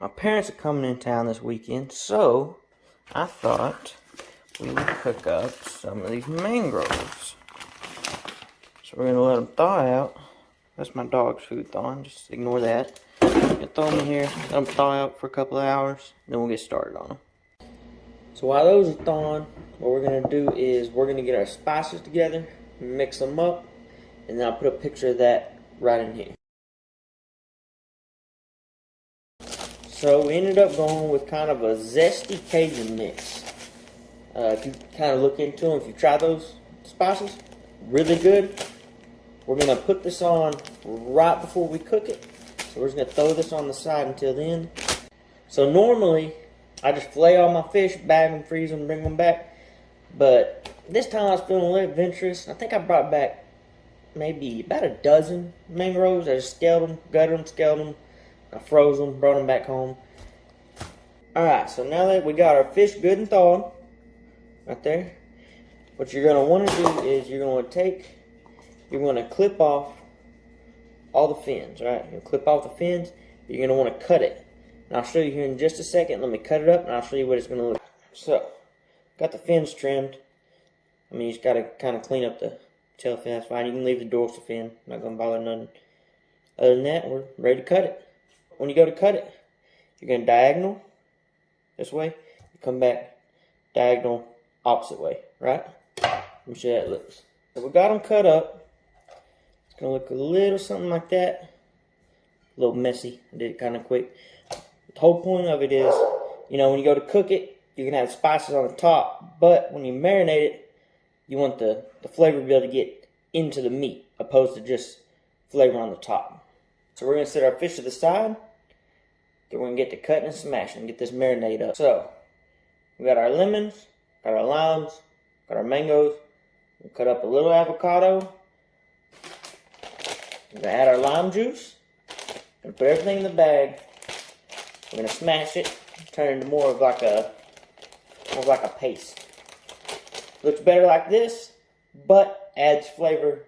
My parents are coming in town this weekend, so I thought we would cook up some of these mangroves. So we're going to let them thaw out. That's my dog's food thawing, just ignore that. We'll throw them in here, let them thaw out for a couple of hours, then we'll get started on them. So while those are thawing, what we're going to do is we're going to get our spices together, mix them up, and then I'll put a picture of that right in here. So we ended up going with kind of a zesty Cajun mix. If you kind of look into them, if you try those spices, really good. We're going to put this on right before we cook it. So we're just going to throw this on the side until then. So normally, I just fillet all my fish, bag them, freeze them, bring them back. But this time I was feeling a little adventurous. I think I brought back maybe about a dozen mangroves. I just scaled them, gutted them, scaled them. I froze them, brought them back home. Alright, so now that we got our fish good and thawed, right there, what you're going to want to do is you're going to clip off all the fins, right? You'll clip off the fins, but you're going to want to cut it. And I'll show you here in just a second. Let me cut it up and I'll show you what it's going to look like. So, got the fins trimmed. I mean, you just got to kind of clean up the tail fin, that's fine. You can leave the dorsal fin, not going to bother nothing. Other than that, we're ready to cut it. When you go to cut it, you're going to diagonal this way. You come back diagonal opposite way, right? Let me show you how it looks. So we got them cut up. It's going to look a little something like that. A little messy. I did it kind of quick. The whole point of it is, you know, when you go to cook it, you're going to have spices on the top. But when you marinate it, you want the flavor to be able to get into the meat, opposed to just flavor on the top. So we're going to set our fish to the side. Then we're going to get to cutting and smashing and get this marinade up. So, we got our lemons, got our limes, got our mangoes. We'll cut up a little avocado. We're going to add our lime juice. We're going to put everything in the bag. We're going to smash it, turn it into more of like a paste. Looks better like this, but adds flavor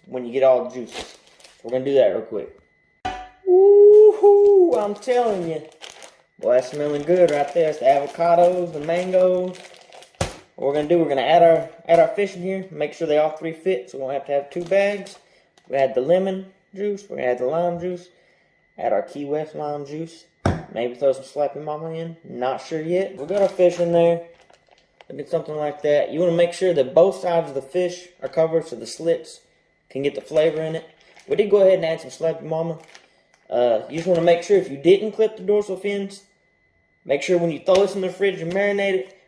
when you get all the juices. So we're going to do that real quick. Woohoo! I'm telling you. Boy, that's smelling good right there. It's the avocados, the mangoes. What we're going to do, we're going to add our fish in here. Make sure they all three fit, so we won't have to have two bags. We add the lemon juice. We're going to add the lime juice. Add our Key West lime juice. Maybe throw some Slappy Mama in. Not sure yet. We got our fish in there. Look at something like that. You want to make sure that both sides of the fish are covered so the slits can get the flavor in it. We did go ahead and add some Slappy Mama. You just want to make sure if you didn't clip the dorsal fins, make sure when you throw this in the fridge and marinate it,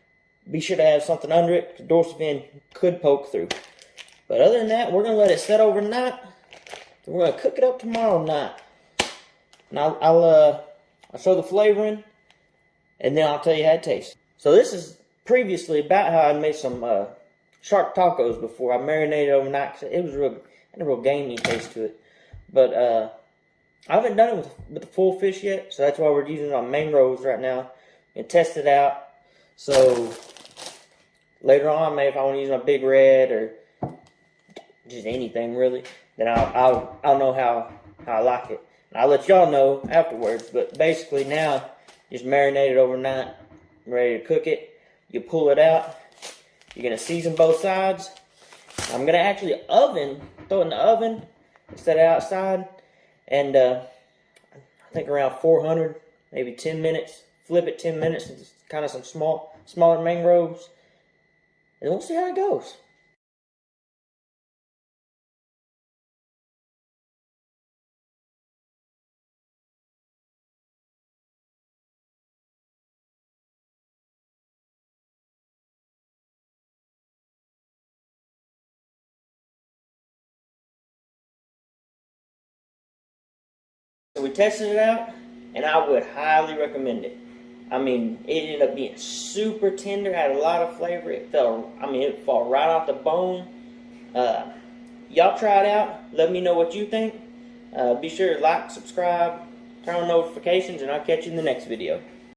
be sure to have something under it. The dorsal fin could poke through. But other than that, we're going to let it set overnight. And we're going to cook it up tomorrow night. And I'll show the flavoring, and then I'll tell you how it tastes. So this is previously about how I made some shark tacos before. I marinated overnight. It was had a real gamey taste to it. But I haven't done it with the full fish yet, so that's why we're using it on mangroves right now and test it out. So later on, maybe if I want to use my Big Red or just anything really, then I'll know how I like it. And I'll let y'all know afterwards. But basically now, just marinate it overnight, ready to cook it. You pull it out. You're gonna season both sides. I'm gonna actually throw it in the oven instead of outside. And I think around 400, maybe 10 minutes. Flip it 10 minutes. It's kind of some smaller mangroves. And we'll see how it goes. So we tested it out, and I would highly recommend it. I mean, it ended up being super tender, had a lot of flavor. It fall right off the bone. Y'all try it out. Let me know what you think. Be sure to like, subscribe, turn on notifications, and I'll catch you in the next video.